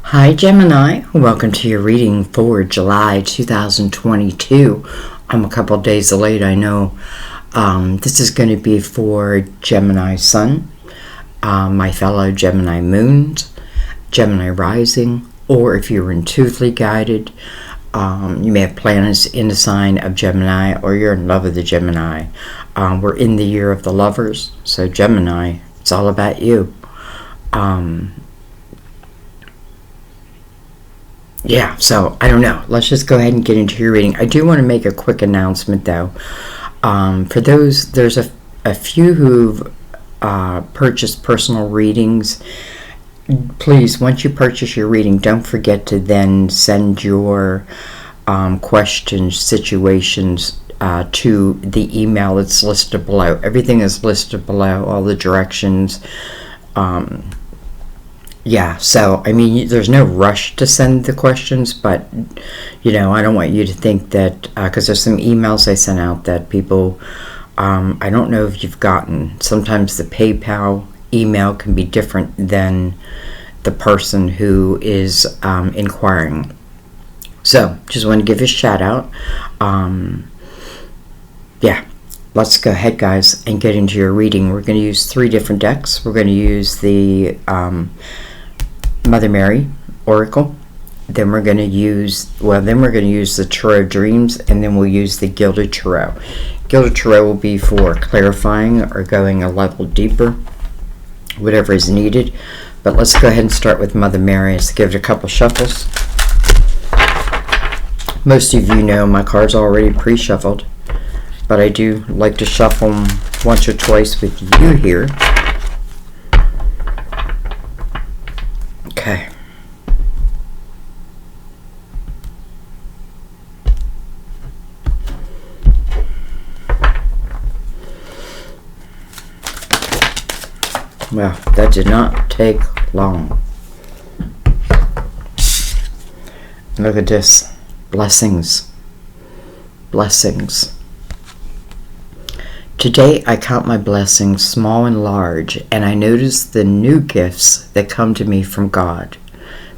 Hi Gemini, welcome to your reading for July 2022. I'm a couple days late, I know. This is going to be for Gemini Sun, my fellow Gemini Moons, Gemini Rising, or if you're intuitively guided, you may have planets in the sign of Gemini, or you're in love with the Gemini. We're in the year of the lovers, so Gemini, it's all about you. Yeah, so I don't know. Let's just go ahead and get into your reading. I do want to make a quick announcement, though. For those, there's a few who've purchased personal readings. Please, once you purchase your reading, don't forget to then send your questions, situations to the email that's listed below. Everything is listed below, all the directions. Yeah, so, I mean, there's no rush to send the questions, but, I don't want you to think that, because there's some emails I sent out that people, I don't know if you've gotten. Sometimes the PayPal email can be different than the person who is inquiring. So, just want to give a shout out. Yeah, let's go ahead, guys, and get into your reading. We're going to use 3 different decks. We're going to use the Mother Mary Oracle, then we're going to use the Tarot Dreams, and then we'll use the Gilded Tarot. Gilded Tarot will be for clarifying or going a level deeper, whatever is needed. But let's go ahead and start with Mother Mary. Let's give it a couple shuffles. Most of you know my cards are already pre-shuffled, but I do like to shuffle them once or twice with you here. Okay. Well, that did not take long. Look at this. Blessings. Blessings. Today I count my blessings small and large, and I notice the new gifts that come to me from God.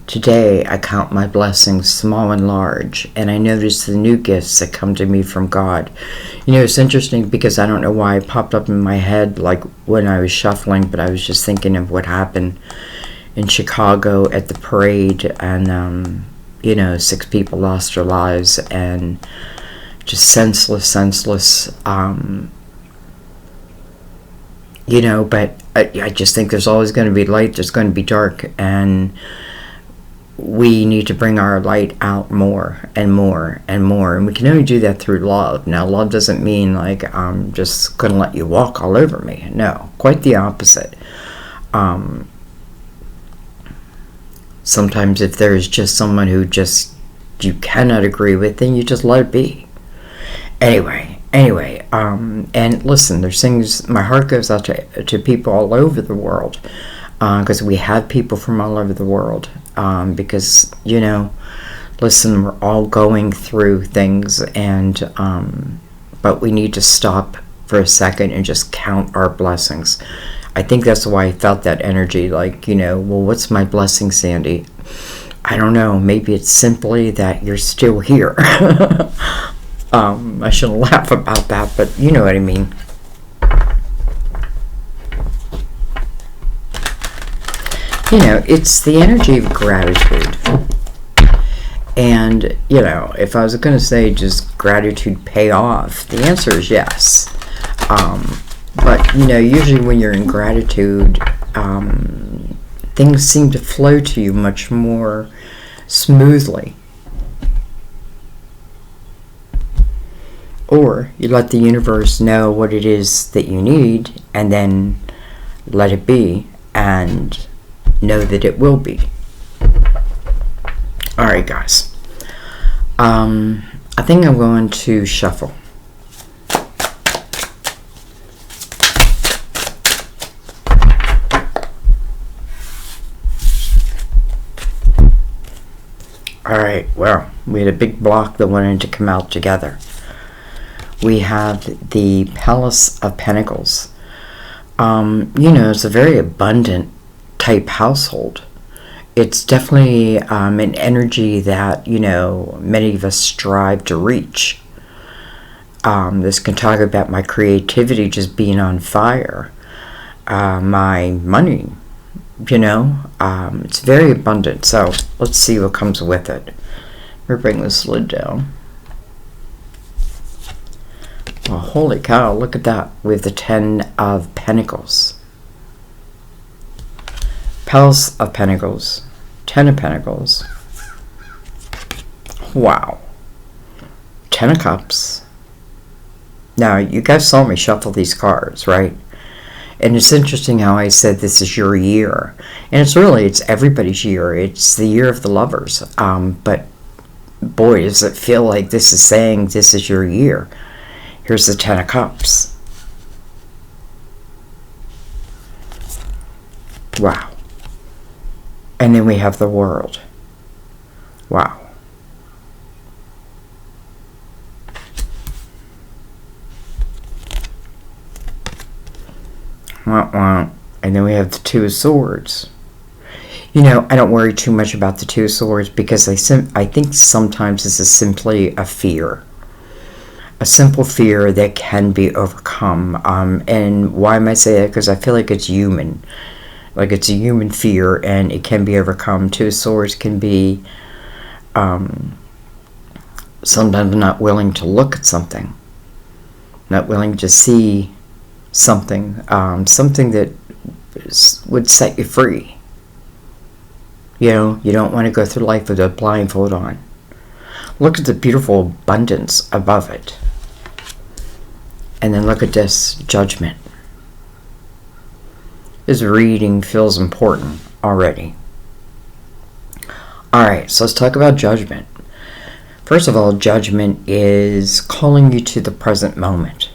Today I count my blessings small and large, and I notice the new gifts that come to me from God. It's interesting because I don't know why it popped up in my head like when I was shuffling, but I was just thinking of what happened in Chicago at the parade, and 6 people lost their lives, and just senseless. But I just think there's always going to be light, there's going to be dark, and we need to bring our light out more and more and more, and we can only do that through love. Now, love doesn't mean like I'm just going to let you walk all over me. No, quite the opposite. Sometimes if there's just someone who just you cannot agree with, then you just let it be. Anyway, and listen, there's things, my heart goes out to people all over the world, because we have people from all over the world, because, listen, we're all going through things, and, but we need to stop for a second and just count our blessings. I think that's why I felt that energy, like, well, what's my blessing, Sandy? I don't know, maybe it's simply that you're still here. I shouldn't laugh about that, but you know what I mean. It's the energy of gratitude. And, if I was going to say just gratitude pay off, the answer is yes. But, usually when you're in gratitude, things seem to flow to you much more smoothly. Or you let the universe know what it is that you need, and then let it be, and know that it will be. Alright, guys. I think I'm going to shuffle. Alright, well, we had a big block that wanted to come out together. We have the Palace of Pentacles. It's a very abundant type household. it's definitely an energy that, many of us strive to reach. This can talk about my creativity just being on fire. My money, it's very abundant. So let's see what comes with it. We'll bring this lid down. Oh, holy cow, look at that. We have the 10 of Pentacles. Palace of Pentacles. 10 of Pentacles. Wow. 10 of Cups. Now, you guys saw me shuffle these cards, right? And it's interesting how I said this is your year. And it's everybody's year. It's the year of the lovers. But, boy, does it feel like this is saying this is your year. Here's the 10 of Cups. Wow. And then we have the World. Wow. And then we have the 2 of Swords. I don't worry too much about the 2 of Swords because I think sometimes this is simply a fear. A simple fear that can be overcome. And why am I saying that? Because I feel like it's human. Like it's a human fear and it can be overcome. 2 of Swords can be sometimes not willing to look at something. Not willing to see something. Something that would set you free. You don't want to go through life with a blindfold on. Look at the beautiful abundance above it. And then look at this, Judgment. This reading feels important already. Alright, so let's talk about Judgment. First of all, Judgment is calling you to the present moment.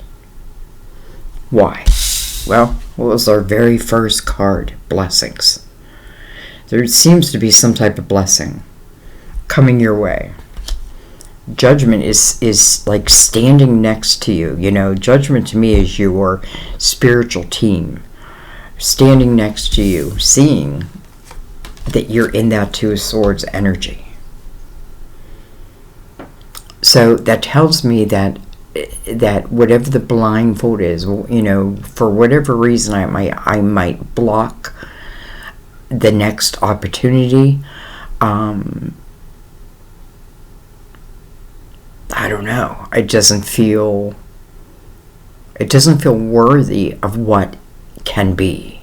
Why? Well, what was our very first card? Blessings. There seems to be some type of blessing coming your way. Judgment is like standing next to you. Judgment to me is your spiritual team. Standing next to you, seeing that you're in that 2 of Swords energy. So that tells me that whatever the blindfold is, for whatever reason I might block the next opportunity. I don't know. It doesn't feel worthy of what can be.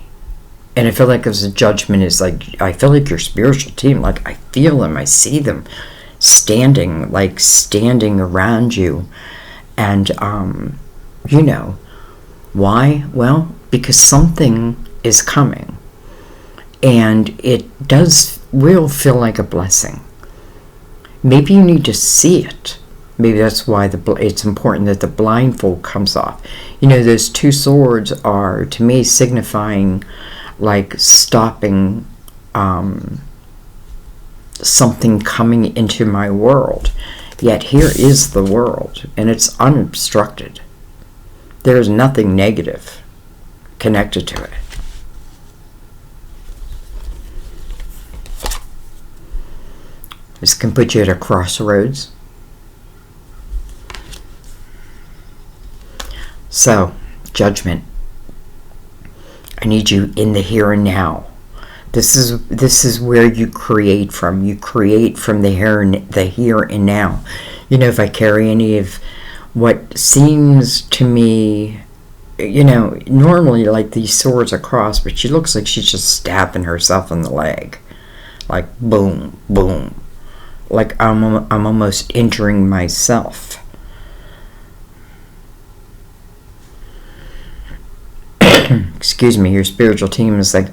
And I feel like as a Judgment is like, I feel like your spiritual team, like I feel them, I see them standing around you. And, why? Well, because something is coming. And it will feel like a blessing. Maybe you need to see it. Maybe that's why it's important that the blindfold comes off. Those 2 swords are, to me, signifying like stopping something coming into my world. Yet here is the world, and it's unobstructed. There is nothing negative connected to it. This can put you at a crossroads. So, Judgment. I need you in the here and now. This is where you create from. You create from the here and now. If I carry any of what seems to me, normally like these swords are crossed, but she looks like she's just stabbing herself in the leg. Like boom, boom. Like I'm almost injuring myself. Excuse me, your spiritual team is like,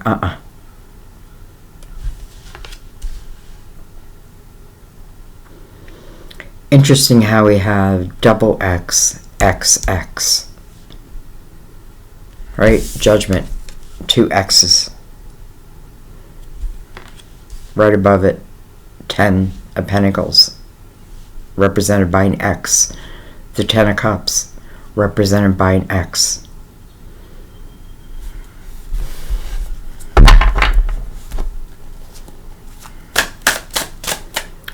Interesting how we have double X, XX. Right? Judgment. 2 X's. Right above it, 10 of Pentacles, represented by an X. The 10 of Cups, represented by an X.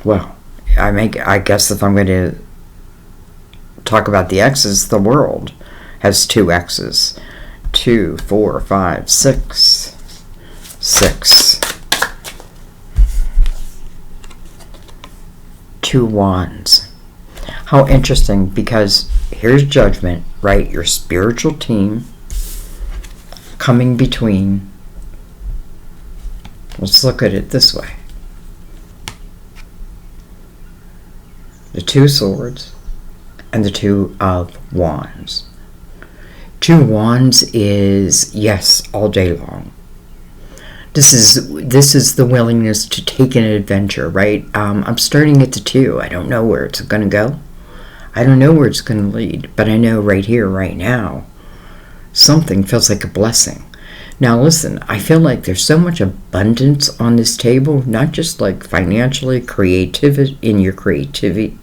Well, I guess if I'm going to talk about the X's, the world has 2 X's. 2, 4, 5, 6. 6. 2 wands. How interesting, because here's Judgment, right? Your spiritual team coming between. Let's look at it this way. The 2 swords and the 2 of wands. 2 wands is, yes, all day long. This is the willingness to take an adventure, right? I'm starting at the 2. I don't know where it's going to go. I don't know where it's going to lead, but I know right here, right now, something feels like a blessing. Now listen, I feel like there's so much abundance on this table, not just like financially, in your creativity,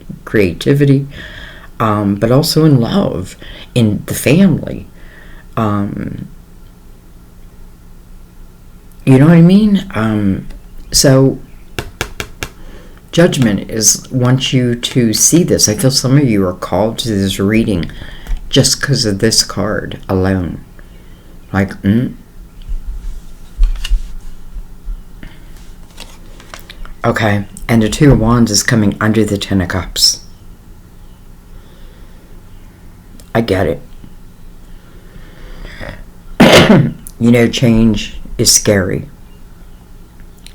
but also in love, in the family. You know what I mean? So Judgment wants you to see this. I feel some of you are called to this reading just because of this card alone. Like, Okay, and the 2 of wands is coming under the 10 of cups. I get it. You know, change is scary.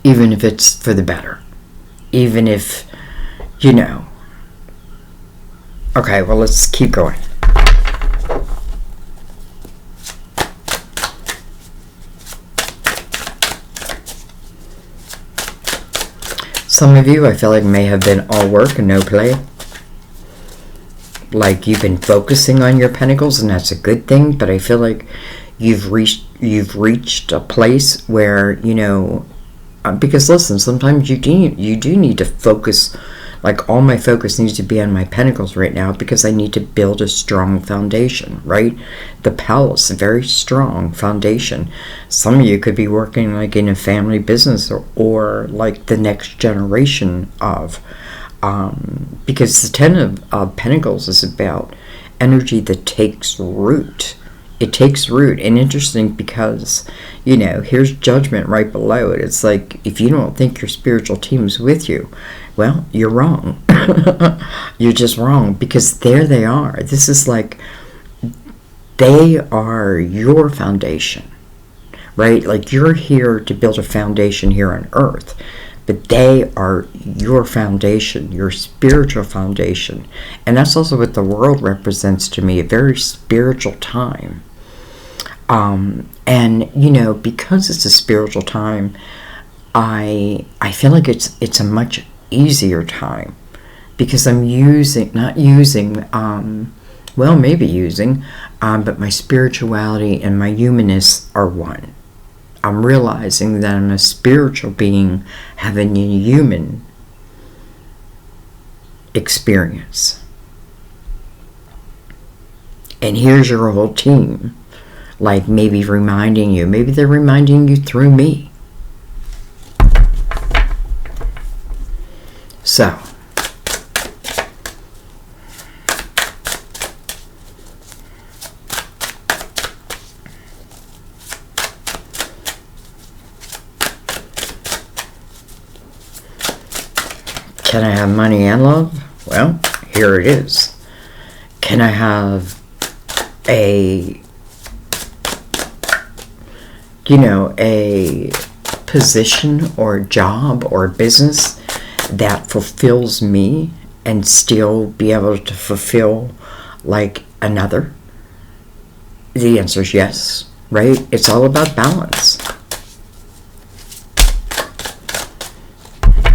Even if it's for the better. Even if, you know. Okay, well, let's keep going. Some of you, I feel like, may have been all work and no play. Like you've been focusing on your pentacles, and that's a good thing, but I feel like you've reached a place where, you know, because listen, sometimes you do need to focus. Like, all my focus needs to be on my pentacles right now because I need to build a strong foundation, right? The palace, a very strong foundation. Some of you could be working like in a family business or like the next generation of, because the 10 of Pentacles is about energy that takes root. It takes root. And interesting because, you know, here's Judgment right below it. It's like, if you don't think your spiritual team is with you, well, you're wrong. You're just wrong, because there they are. This is like, they are your foundation, right? Like, you're here to build a foundation here on earth, but they are your foundation, your spiritual foundation. And that's also what the world represents to me, a very spiritual time. And, you know, because it's a spiritual time, I feel like it's a much easier time, because I'm but my spirituality and my humanness are one. I'm realizing that I'm a spiritual being having a human experience. And here's your whole team, like maybe reminding you, maybe they're reminding you through me. So, can I have money and love? Well, here it is. Can I have a position or job or business that fulfills me and still be able to fulfill like another? The answer is yes, right? It's all about balance.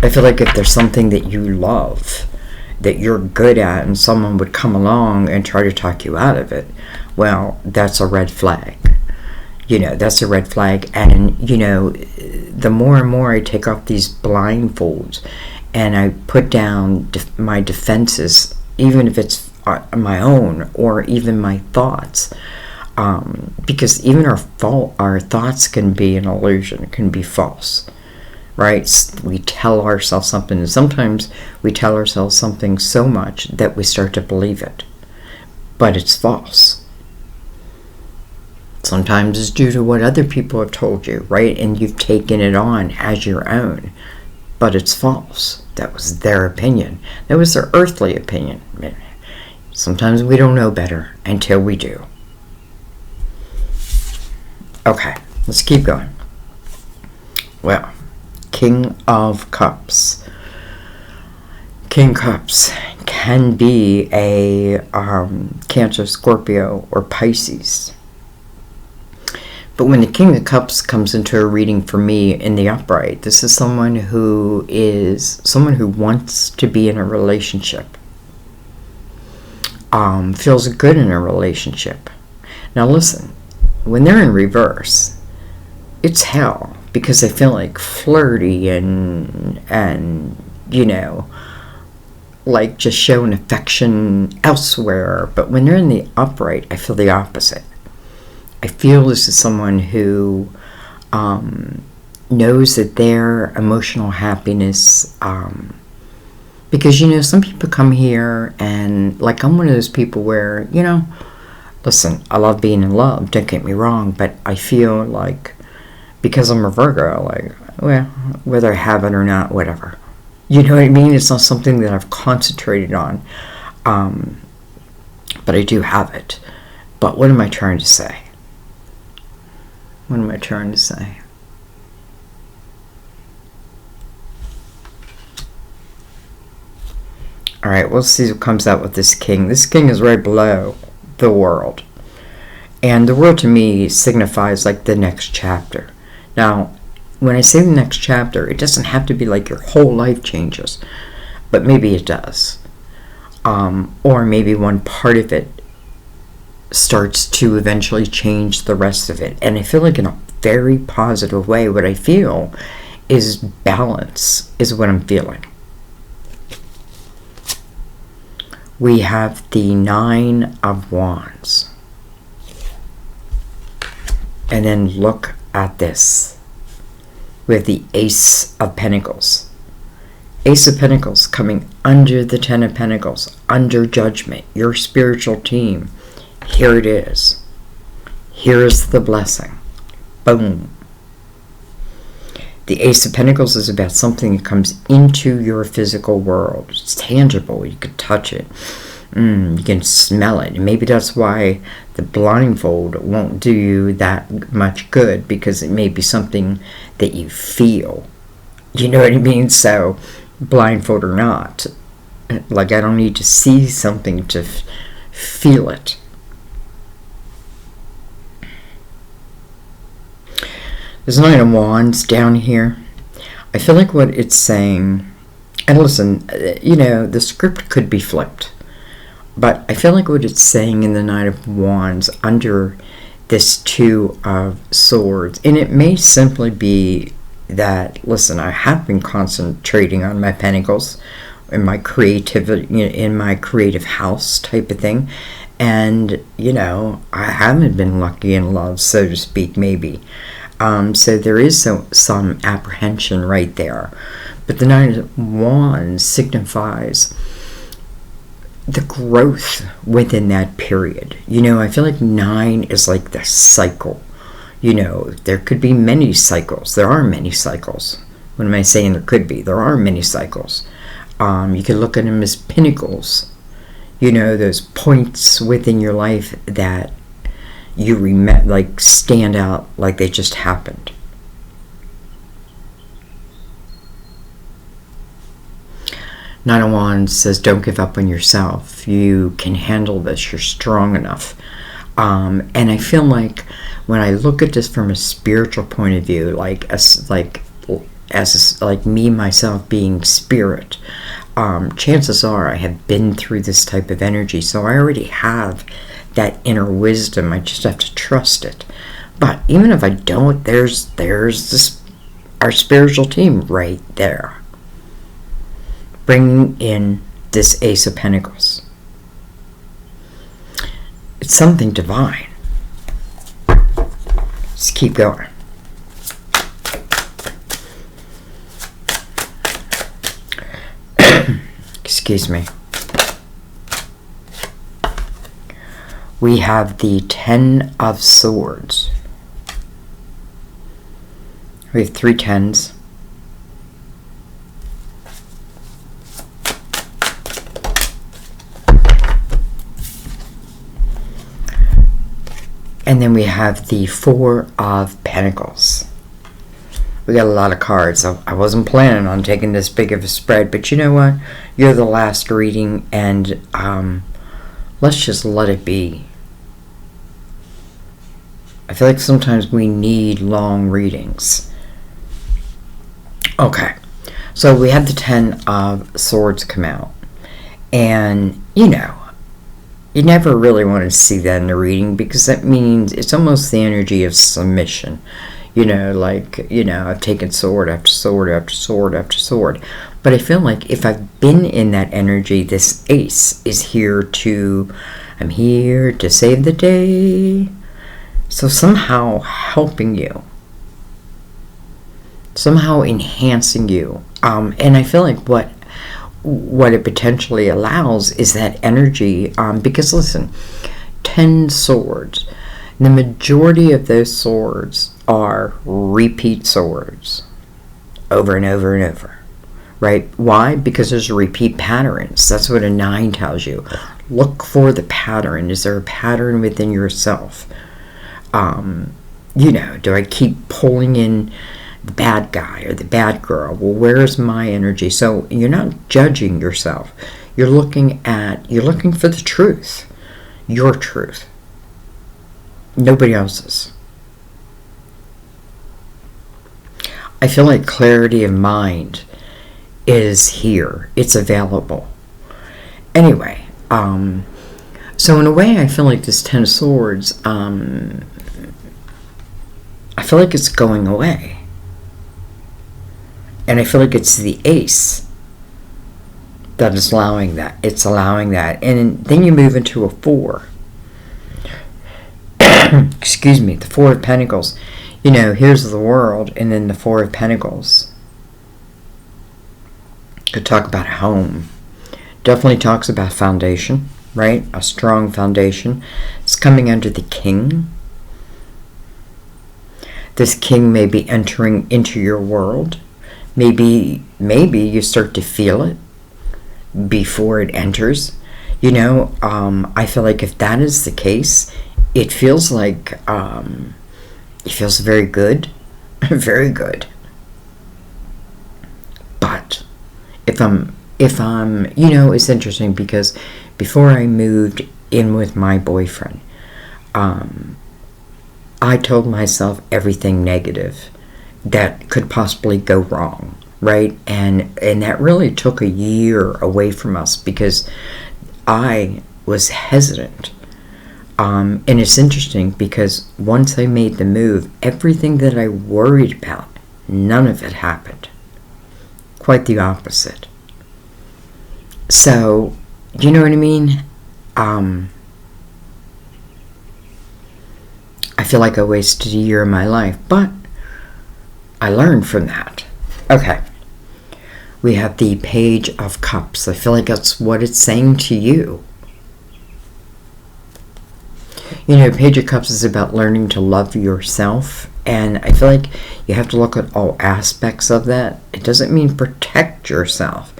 I feel like if there's something that you love, that you're good at, and someone would come along and try to talk you out of it, well, that's a red flag. You know, that's a red flag. And, you know, the more and more I take off these blindfolds and I put down my defenses, even if it's my own or even my thoughts, because even our thoughts can be an illusion, can be false, right? We tell ourselves something, and sometimes we tell ourselves something so much that we start to believe it, but it's false. Sometimes it's due to what other people have told you, right? And you've taken it on as your own, but it's false. That was their opinion. That was their earthly opinion. Sometimes we don't know better until we do. Okay, let's keep going. Well, King of Cups. King Cups can be a Cancer, Scorpio, or Pisces. But when the King of Cups comes into a reading for me in the upright, this is someone who wants to be in a relationship. Feels good in a relationship. Now listen, when they're in reverse, it's hell, because they feel like flirty and like just showing affection elsewhere. But when they're in the upright, I feel the opposite. I feel this is someone who knows that their emotional happiness, because some people come here and, like, I'm one of those people where, listen, I love being in love, don't get me wrong, but I feel like, because I'm a Virgo, like, well, whether I have it or not, whatever. You know what I mean? It's not something that I've concentrated on, but I do have it. But what am I trying to say? What am I trying to say? All right, we'll see what comes out with this king. This king is right below the world. And the world to me signifies like the next chapter. Now, when I say the next chapter, it doesn't have to be like your whole life changes. But maybe it does. Or maybe one part of it starts to eventually change the rest of it. And I feel like in a very positive way, what I feel is balance is what I'm feeling. We have the 9 of Wands. And then look at this. We have the Ace of Pentacles. Ace of Pentacles coming under the 10 of Pentacles, under judgment, your spiritual team. Here it is. Here is the blessing. Boom. The Ace of Pentacles is about something that comes into your physical world. It's tangible. You can touch it. You can smell it. And maybe that's why the blindfold won't do you that much good, because it may be something that you feel. You know what I mean? So, blindfold or not, like, I don't need to see something to feel it. There's 9 of Wands down here. I feel like what it's saying, and listen, the script could be flipped, but I feel like what it's saying in the 9 of Wands under this 2 of Swords, and it may simply be that, listen, I have been concentrating on my pentacles in my creativity, in my creative house type of thing, and, I haven't been lucky in love, so to speak, maybe. So there is some apprehension right there. But the 9 of Wands signifies the growth within that period. I feel like 9 is like the cycle. There could be many cycles. There are many cycles. What am I saying there could be? There are many cycles. You could look at them as pinnacles. Those points within your life that you like stand out like they just happened. Nine of Wands says, don't give up on yourself. You can handle this. You're strong enough. And I feel like when I look at this from a spiritual point of view, as me myself being spirit, chances are I have been through this type of energy, so I already have that inner wisdom. I just have to trust it. But even if I don't, there's this, our spiritual team right there, bringing in this Ace of Pentacles. It's something divine. Let's keep going. Excuse me. We have the Ten of Swords. We have 3 tens. And then we have the 4 of Pentacles. We got a lot of cards. So I wasn't planning on taking this big of a spread, but you know what? You're the last reading, and let's just let it be. I feel like sometimes we need long readings. Okay, so we had the 10 of Swords come out, and you know, you never really want to see that in a reading, because that means it's almost the energy of submission. You know, like, you know, I've taken sword after sword after sword after sword. But I feel like if I've been in that energy, this Ace is here to, I'm here to save the day. So somehow helping you. Somehow enhancing you. And I feel like what it potentially allows is that energy. Because listen, 10 swords. The majority of those swords are repeat swords, over and over and over, right? Why? Because there's repeat patterns. That's what a 9 tells you. Look for the pattern. Is there a pattern within yourself? You know, do I keep pulling in the bad guy or the bad girl? Well, where's my energy? So you're not judging yourself. You're looking for the truth, your truth. Nobody else's. I feel like clarity of mind is here. It's available. Anyway, so in a way, I feel like this 10 of Swords, I feel like it's going away. And I feel like it's the Ace that is allowing that. It's allowing that. And then you move into a 4. Excuse me, the 4 of Pentacles. You know, here's the world, and then the 4 of Pentacles. Could talk about a home. Definitely talks about foundation, right? A strong foundation. It's coming under the King. This King may be entering into your world. Maybe you start to feel it before it enters. You know, I feel like if that is the case, it feels like, it feels very good, very good. But if I'm, you know, it's interesting because before I moved in with my boyfriend, I told myself everything negative that could possibly go wrong, right? And that really took a year away from us because I was hesitant. And it's interesting because once I made the move, everything that I worried about, none of it happened. Quite the opposite. So, you know what I mean? I feel like I wasted a year of my life, but I learned from that. Okay. We have the Page of Cups. I feel like that's what it's saying to you. You know, Page of Cups is about learning to love yourself. And I feel like you have to look at all aspects of that. It doesn't mean protect yourself.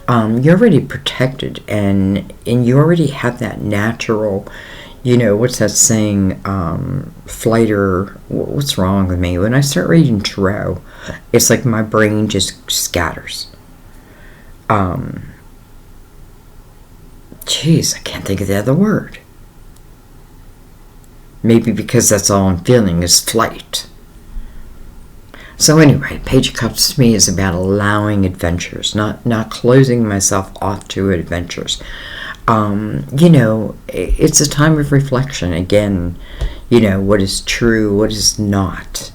You're already protected. And you already have that natural, you know, what's that saying? Flight or what's wrong with me? When I start reading tarot, it's like my brain just scatters. Jeez, I can't think of the other word. Maybe because that's all I'm feeling is flight. So anyway, Page of Cups to me is about allowing adventures, not closing myself off to adventures. You know, it's a time of reflection. Again, you know, what is true, what is not.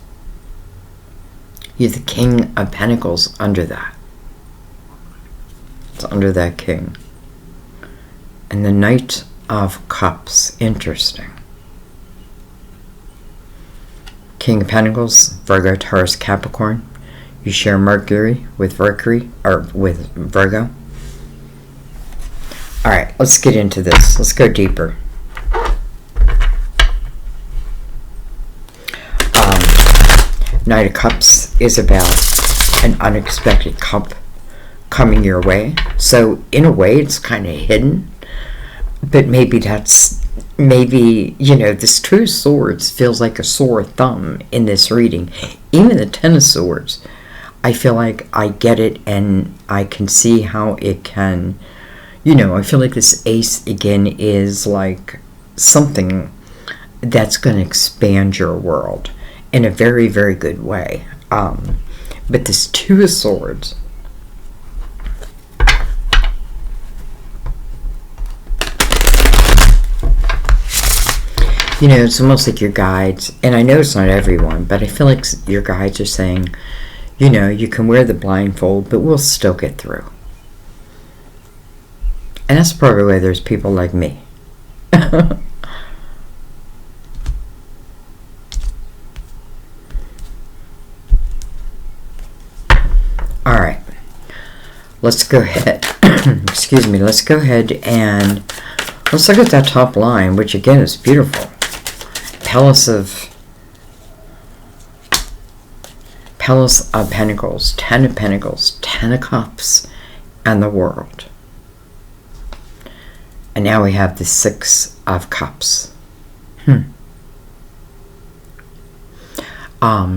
You're the King of Pentacles under that. It's under that King. And the Knight of Cups, interesting. King of Pentacles, Virgo, Taurus, Capricorn. You share Mercury with Virgo. All right, let's get into this. Let's go deeper. Knight of Cups is about an unexpected cup coming your way. So in a way, it's kind of hidden. But maybe this Two of Swords feels like a sore thumb in this reading. Even the Ten of Swords, I feel like I get it and I can see how it can, I feel like this Ace again is like something that's going to expand your world in a very, very good way. But this Two of Swords, it's almost like your guides, and I know it's not everyone, but I feel like your guides are saying, you can wear the blindfold, but we'll still get through. And that's probably why there's people like me. Alright, let's go ahead, excuse me, let's go ahead and let's look at that top line, which again is beautiful. Palace of Pentacles, Ten of Pentacles, Ten of Cups, and the World. And now we have the Six of Cups.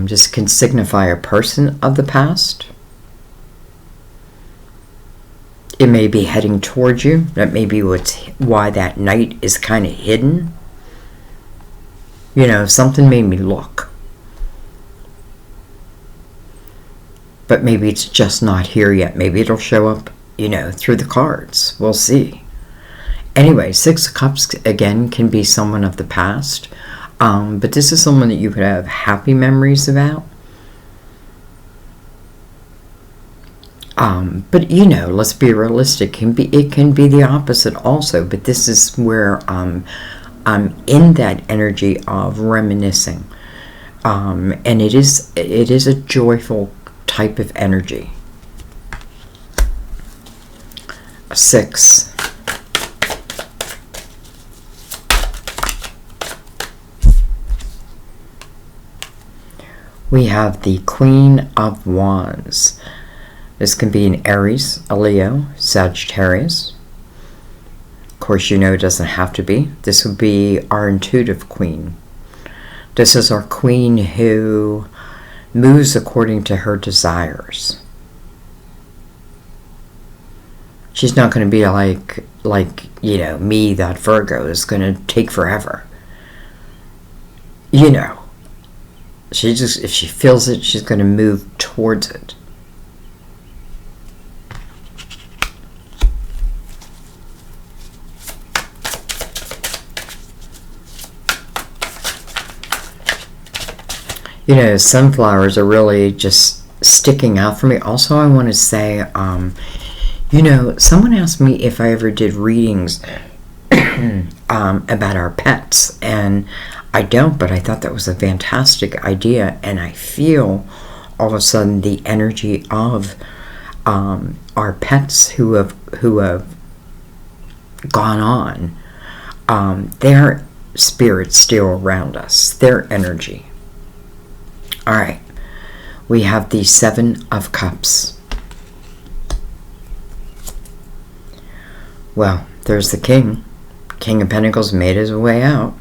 Just can signify a person of the past. It may be heading towards you. That may be why that knight is kind of hidden. Something made me look. But maybe it's just not here yet. Maybe it'll show up, through the cards. We'll see. Anyway, Six of Cups, again, can be someone of the past. But this is someone that you could have happy memories about. But let's be realistic. It can be the opposite also. But this is where I'm in that energy of reminiscing, and it is a joyful type of energy. 6. We have the Queen of Wands. This can be an Aries, a Leo, Sagittarius. Of course, it doesn't have to be. This would be our intuitive queen. This is our queen who moves according to her desires. She's not going to be like me, that Virgo is going to take forever. She just, if she feels it, she's going to move towards it. Sunflowers are really just sticking out for me. Also, I want to say, someone asked me if I ever did readings about our pets, and I don't, but I thought that was a fantastic idea, and I feel all of a sudden the energy of our pets who have gone on, their spirits still around us, their energy. All right, we have the Seven of Cups. Well, there's the King. King of Pentacles made his way out.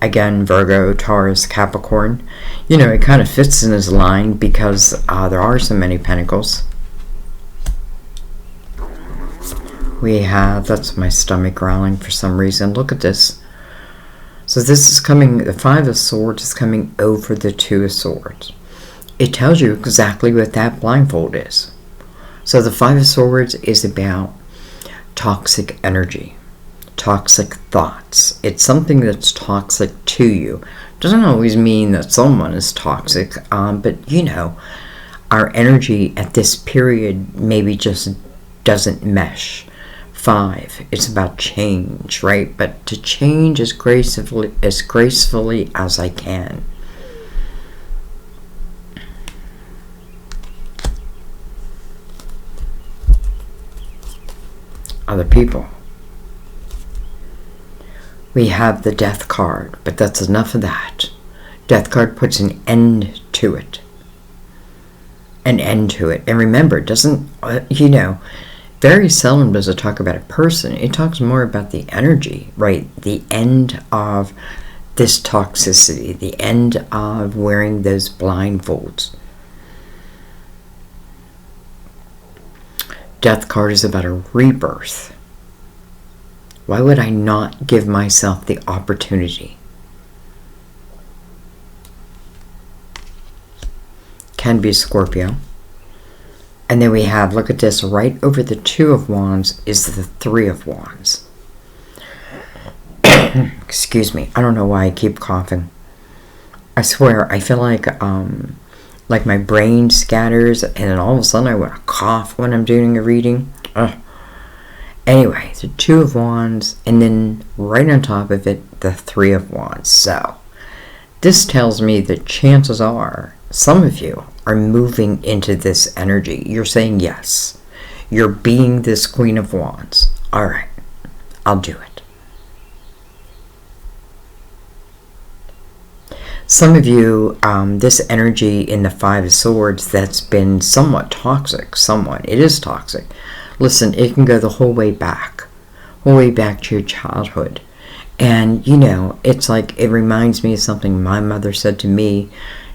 Again, Virgo, Taurus, Capricorn. It kind of fits in his line because there are so many Pentacles. We have, that's my stomach growling for some reason. Look at this. So this is coming, the Five of Swords is coming over the Two of Swords. It tells you exactly what that blindfold is. So the Five of Swords is about toxic energy, toxic thoughts. It's something that's toxic to you. Doesn't always mean that someone is toxic, but our energy at this period maybe just doesn't mesh. 5, it's about change, right? But to change as gracefully as I can. Other people. We have the Death card, but that's enough of that. Death card puts an end to it. An end to it. And remember, it doesn't, very seldom does it talk about a person. It talks more about the energy, right? The end of this toxicity, the end of wearing those blindfolds. Death card is about a rebirth. Why would I not give myself the opportunity? Can be Scorpio. And then we have, look at this, right over the Two of Wands is the Three of Wands. Excuse me. I don't know why I keep coughing. I swear, I feel like my brain scatters and then all of a sudden I want to cough when I'm doing a reading. Ugh. Anyway, the Two of Wands, and then right on top of it, the Three of Wands. So, this tells me that chances are some of you are moving into this energy. You're saying yes. You're being this Queen of Wands. All right, I'll do it. Some of you, this energy in the Five of Swords that's been somewhat toxic. It is toxic. Listen, it can go the whole way back to your childhood. And, it's like, it reminds me of something my mother said to me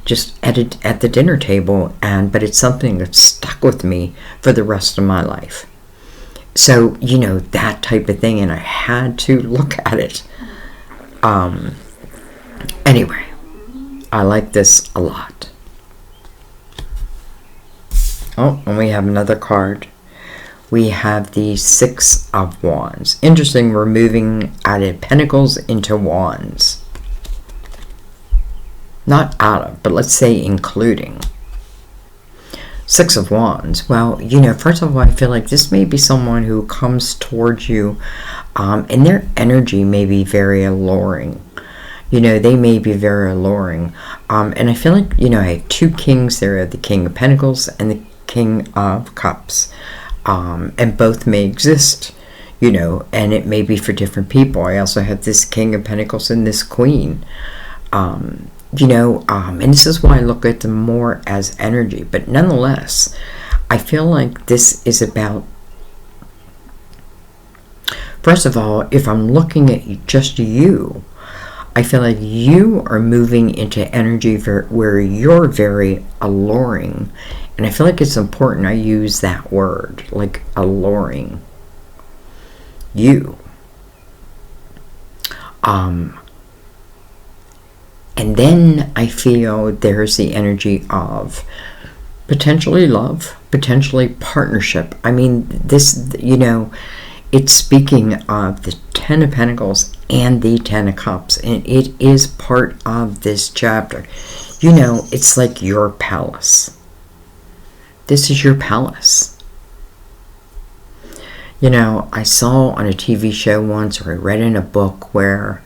just at the dinner table, but it's something that stuck with me for the rest of my life. So, that type of thing, and I had to look at it. Anyway, I like this a lot. Oh, and we have another card. We have the Six of Wands. Interesting, we're moving out of Pentacles into Wands. Not out of, but let's say including. Six of Wands. Well, first of all, I feel like this may be someone who comes towards you, and their energy may be very alluring. They may be very alluring. And I feel like, I have two kings there, the King of Pentacles and the King of Cups. And both may exist, and it may be for different people. I also have this King of Pentacles and this Queen. And this is why I look at them more as energy. But nonetheless, I feel like this is about, first of all, if I'm looking at just you, I feel like you are moving into energy where you're very alluring. And I feel like it's important I use that word, like alluring. You. And then I feel there's the energy of potentially love, potentially partnership. I mean, this, it's speaking of the Ten of Pentacles and the Ten of Cups. And it is part of this chapter. It's like your palace. This is your palace. I saw on a TV show once, or I read in a book, where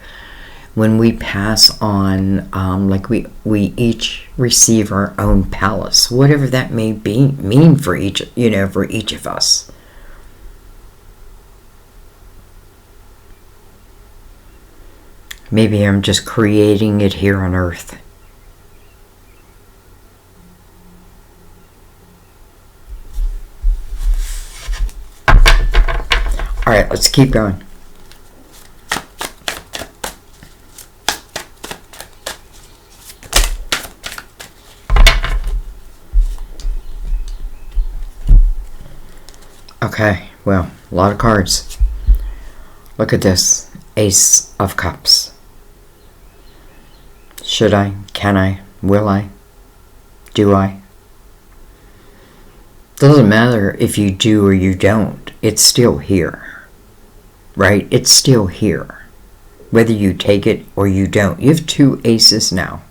when we pass on, we each receive our own palace, whatever that may mean for each of us. Maybe I'm just creating it here on Earth. All right, let's keep going. Okay, well, a lot of cards. Look at this. Ace of Cups. Should I? Can I? Will I? Do I? Doesn't matter if you do or you don't. It's still here. Right? It's still here. Whether you take it or you don't. You have two aces now.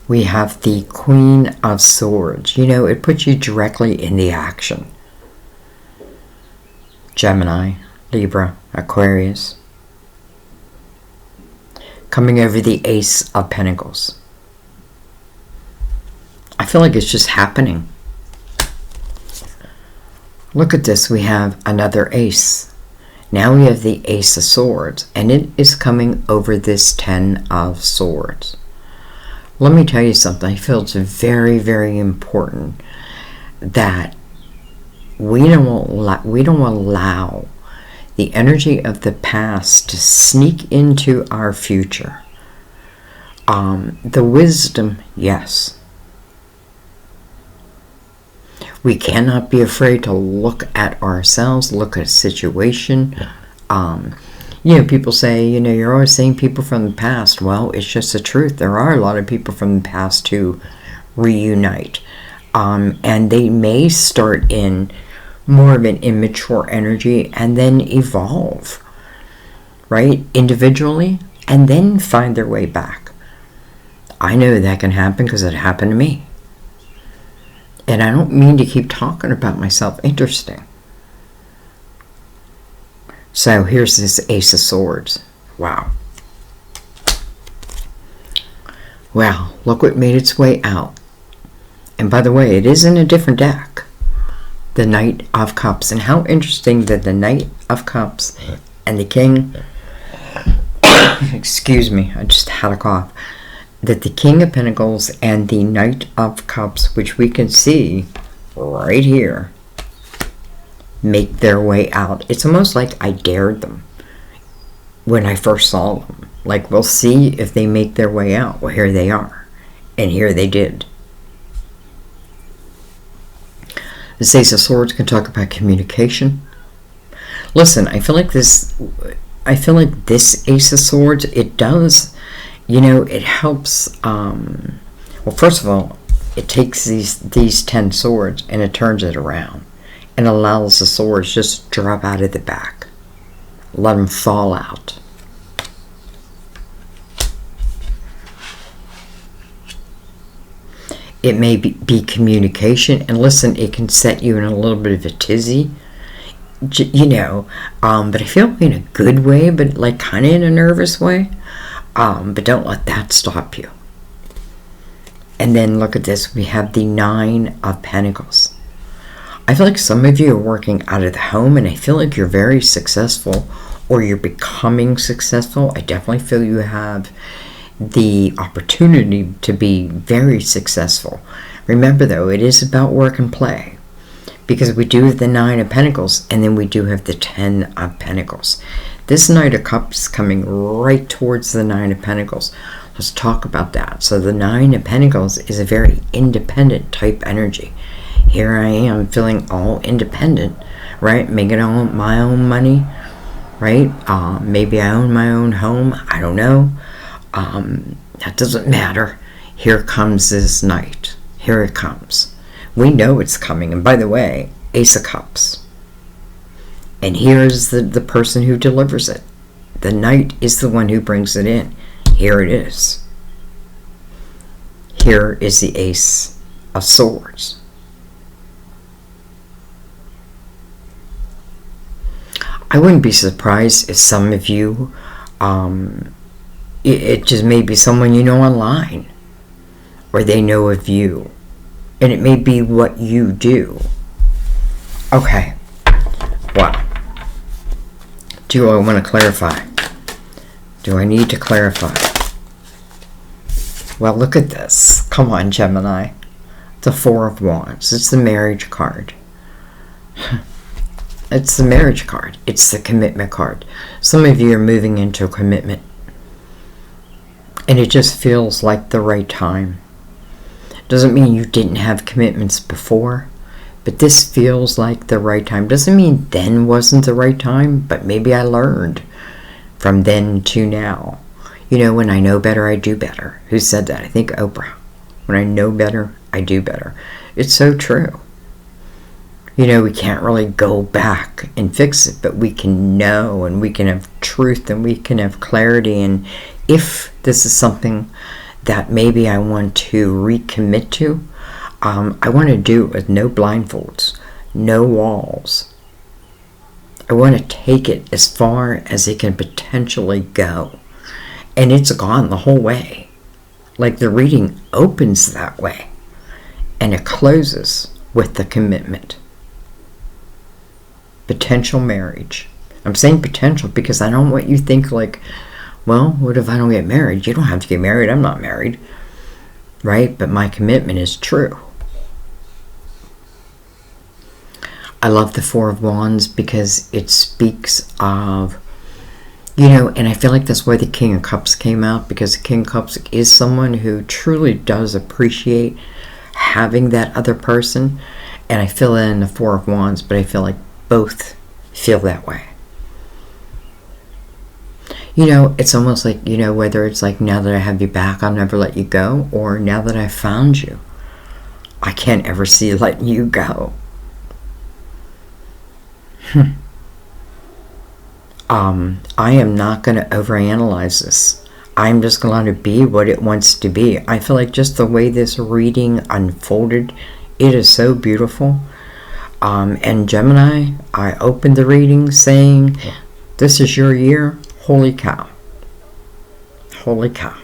We have the Queen of Swords. It puts you directly in the action. Gemini, Libra, Aquarius. Coming over the Ace of Pentacles. I feel like it's just happening. Look at this. We have another ace. Now we have the Ace of Swords, and it is coming over this Ten of Swords. Let me tell you something. I feel it's very, very important that we don't allow the energy of the past to sneak into our future. The wisdom, yes. We cannot be afraid to look at ourselves, look at a situation. People say, you're always saying people from the past. Well, it's just the truth. There are a lot of people from the past who reunite. And they may start in more of an immature energy and then evolve, right? Individually, and then find their way back. I know that can happen because it happened to me. And I don't mean to keep talking about myself. Interesting. So here's this Ace of Swords. Wow. Wow, look what made its way out. And by the way, it is in a different deck. The Knight of Cups. And how interesting that the Knight of Cups and the King... excuse me, I just had a cough. That the King of Pentacles and the Knight of Cups, which we can see right here, make their way out. It's almost like I dared them when I first saw them. Like, we'll see if they make their way out. Well, here they are. And here they did. The Ace of Swords can talk about communication. Listen, I feel like this Ace of Swords, it does, it helps, well, first of all, it takes these 10 swords and it turns it around and allows the swords just drop out of the back. Let them fall out. It may be communication, and listen, it can set you in a little bit of a tizzy, but I feel in a good way, but like kind of in a nervous way. But don't let that stop you. And then look at this. We have the Nine of Pentacles. I feel like some of you are working out of the home, and I feel like you're very successful, or you're becoming successful. I definitely feel you have the opportunity to be very successful. Remember, though, it is about work and play, because we do have the Nine of Pentacles, and then we do have the 10 of Pentacles. This Knight of Cups coming right towards the Nine of Pentacles. Let's talk about that. So the Nine of Pentacles is a very independent type energy. Here I am feeling all independent, right? Making my own money, right? Maybe I own my own home. I don't know. That doesn't matter. Here comes this Knight. Here it comes. We know it's coming. And by the way, Ace of Cups. And here's the person who delivers it. The Knight is the one who brings it in. Here it is. Here is the Ace of Swords. I wouldn't be surprised if some of you, it just may be someone you know online, or they know of you, and it may be what you do. Okay. Wow. Do I want to clarify? Do I need to clarify? Well, look at this. Come on, Gemini. The Four of Wands. It's the marriage card. It's the marriage card. It's the commitment card. Some of you are moving into a commitment, and it just feels like the right time. Doesn't mean you didn't have commitments before, but this feels like the right time. Doesn't mean then wasn't the right time, but maybe I learned from then to now. When I know better, I do better. Who said that? I think Oprah. When I know better, I do better. It's so true. We can't really go back and fix it, but we can know, and we can have truth, and we can have clarity. And if this is something that maybe I want to recommit to, I want to do it with no blindfolds, no walls. I want to take it as far as it can potentially go. And it's gone the whole way. Like the reading opens that way, and it closes with the commitment. Potential marriage. I'm saying potential because I don't want you to think like, well, what if I don't get married? You don't have to get married. I'm not married. Right? But my commitment is true. I love the Four of Wands because it speaks of, and I feel like that's why the King of Cups came out, because the King of Cups is someone who truly does appreciate having that other person. And I feel that in the Four of Wands, but I feel like both feel that way. It's almost like, whether it's like, now that I have you back, I'll never let you go, or now that I found you, I can't ever see letting you go. I am not going to overanalyze this. I'm just going to be what it wants to be. I feel like just the way this reading unfolded, it is so beautiful. And Gemini, I opened the reading saying, this is your year. Holy cow. Holy cow.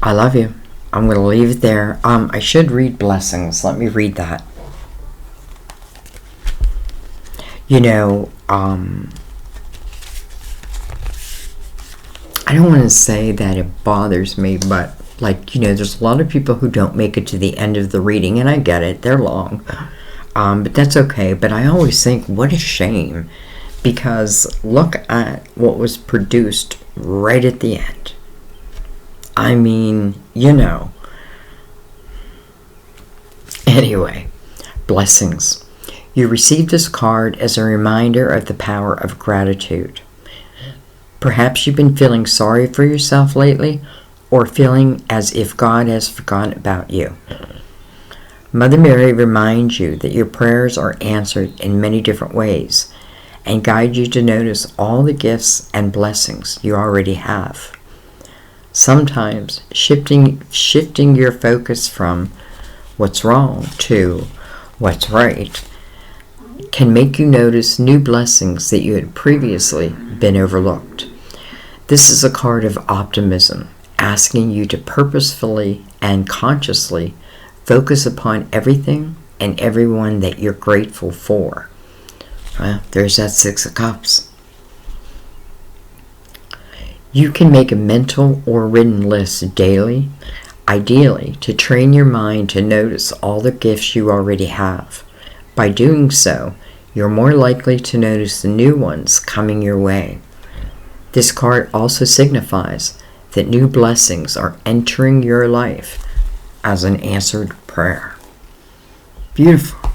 I love you. I'm going to leave it there. I should read blessings. Let me read that. I don't want to say that it bothers me, but there's a lot of people who don't make it to the end of the reading, and I get it. They're long. But that's okay. But I always think, what a shame, because look at what was produced right at the end. I mean, Anyway, blessings. You received this card as a reminder of the power of gratitude. Perhaps you've been feeling sorry for yourself lately, or feeling as if God has forgotten about you. Mother Mary reminds you that your prayers are answered in many different ways and guide you to notice all the gifts and blessings you already have. Sometimes shifting your focus from what's wrong to what's right can make you notice new blessings that you had previously been overlooked. This is a card of optimism, asking you to purposefully and consciously focus upon everything and everyone that you're grateful for. Well, there's that Six of Cups. You can make a mental or written list daily, ideally to train your mind to notice all the gifts you already have. By doing so, you're more likely to notice the new ones coming your way. This card also signifies that new blessings are entering your life as an answered prayer. Beautiful.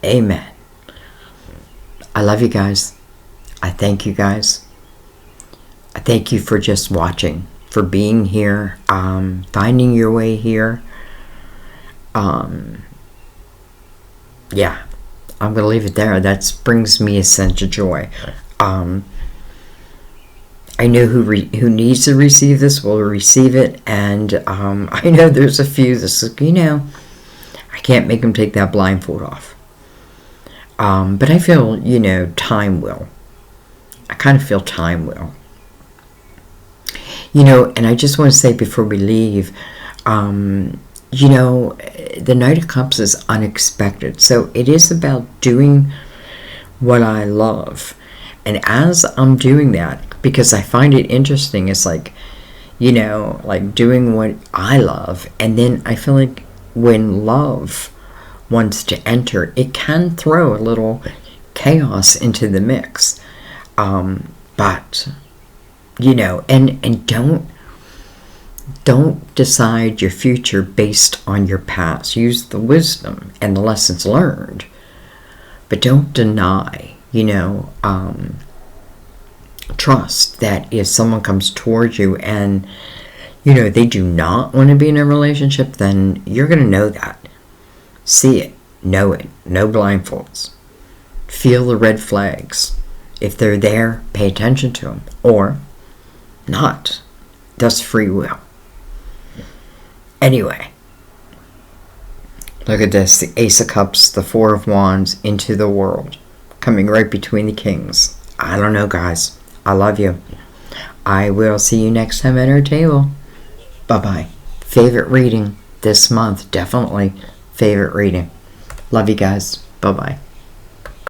Amen. I love you guys. I thank you guys. I thank you for just watching, for being here, finding your way here. Yeah, I'm going to leave it there. That brings me a sense of joy. I know who needs to receive this will receive it, and I know there's a few that's, I can't make them take that blindfold off. But I feel, time will. I kind of feel time will. And I just want to say before we leave, the Knight of Cups is unexpected. So it is about doing what I love. And as I'm doing that, because I find it interesting, it's like, doing what I love. And then I feel like when love wants to enter, it can throw a little chaos into the mix. But, and don't decide your future based on your past. Use the wisdom and the lessons learned. But don't deny, trust that if someone comes towards you and, they do not want to be in a relationship, then you're going to know that. See it. Know it. No blindfolds. Feel the red flags. If they're there, pay attention to them. Or not. That's free will. Anyway. Look at this. The Ace of Cups, the Four of Wands into the world. Coming right between the kings. I don't know, guys. I love you. I will see you next time at our table. Bye-bye. Favorite reading this month. Definitely favorite reading. Love you guys. Bye-bye.